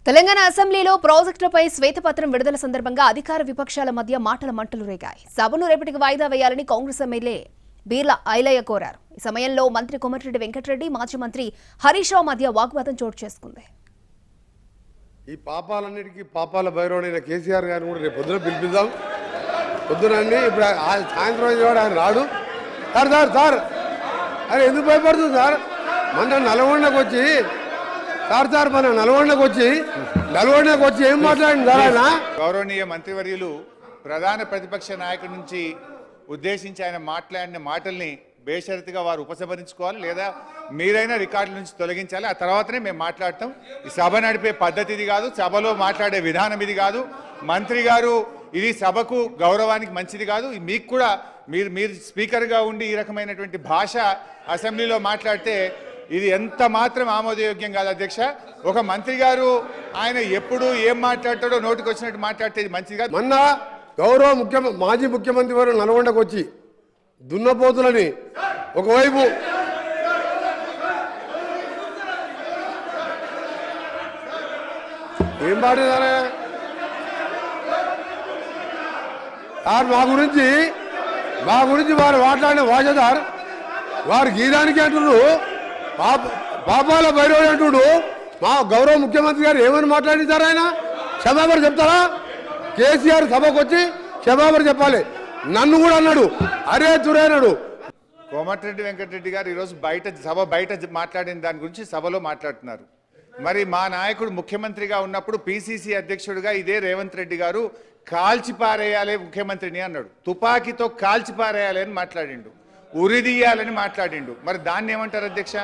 తెలంగాణ అసెంబ్లీలో ప్రాజెక్టులపై శ్వేతపత్రం విడుదల సందర్భంగా అధికార విపక్షాల మధ్య మాటల మంటలు రేగాయి. సభను రేపటికి వాయిదా వేయాలని కాంగ్రెస్ ఎమ్మెల్యే బీర్లా ఐలయ్య కోరారు. ఈ సమయంలో మంత్రి కోమటిరెడ్డి వెంకటరెడ్డి, మాజీ మంత్రి హరీష్ రావు మధ్య వాగ్వాదం చోటు చేసుకుంది. ఈ పాపాలన్నిటికీ పాపాల భైరవుడైన కేసీఆర్ గారిని కూడా రేపు పొద్దున పిలిపిద్దాం. పొద్దునండి ఇప్పుడు సాయంత్రం ఆయన రాడు. సార్ అరే ఎందుకు భయపడుతుంది సార్? మన నల్గొండకు వచ్చి మన నల్గొండకు వచ్చి ఏం మాట్లాడింది సార్ ఆయన? గౌరవనీయ మంత్రివర్యులు ప్రధాన ప్రతిపక్ష నాయకుడి నుంచి ఉద్దేశించి ఆయన మాట్లాడిన మాటల్ని బేషరతుగా వారు ఉపసంహరించుకోవాలి, లేదా మీరైనా రికార్డుల నుంచి తొలగించాలి. ఆ తర్వాతనే మేము మాట్లాడతాం. ఈ సభ నడిపే పద్ధతి ఇది కాదు, సభలో మాట్లాడే విధానం ఇది కాదు. మంత్రి గారు ఇది సభకు గౌరవానికి మంచిది కాదు. మీకు కూడా మీరు స్పీకర్గా ఉండి ఈ రకమైనటువంటి భాష అసెంబ్లీలో మాట్లాడితే ఇది ఎంత మాత్రం ఆమోదయోగ్యం కాదు అధ్యక్ష. ఒక మంత్రి గారు ఆయన ఎప్పుడు ఏం మాట్లాడతాడో నోటికి వచ్చినట్టు మాట్లాడితే ఇది మంచిది కాదు. మొన్న గౌరవ మాజీ ముఖ్యమంత్రి వారు నల్గొండకు వచ్చి దున్నపోతులని ఒకవైపు ఏం పాడేదారా సార్? మా గురించి వారు మాట్లాడిన వాజదార్ వారు గీదానికి అంటున్నారు, పాపాల భైరవుడు అంటుడు. మా గౌరవ ముఖ్యమంత్రి గారు ఏమని మాట్లాడించారు? ఆయన క్షమాపణ చెప్తారా? కేసీఆర్ సభకు వచ్చి క్షమాపణ చెప్పాలి. నన్ను కూడా అన్నాడు, అరే తురేనాడు. కోమటిరెడ్డి వెంకటరెడ్డి గారు ఈరోజు సభ బయట మాట్లాడిన దాని గురించి సభలో మాట్లాడుతున్నారు. మరి మా నాయకుడు ముఖ్యమంత్రిగా ఉన్నప్పుడు పిసిసి అధ్యక్షుడిగా ఇదే రేవంత్ రెడ్డి గారు కాల్చిపారేయాలి ముఖ్యమంత్రిని అన్నాడు. తుపాకీతో కాల్చిపారేయాలి అని మాట్లాడిండు, ఉరిదీయాలని మాట్లాడిండు. మరి దాన్ని ఏమంటారు అధ్యక్ష?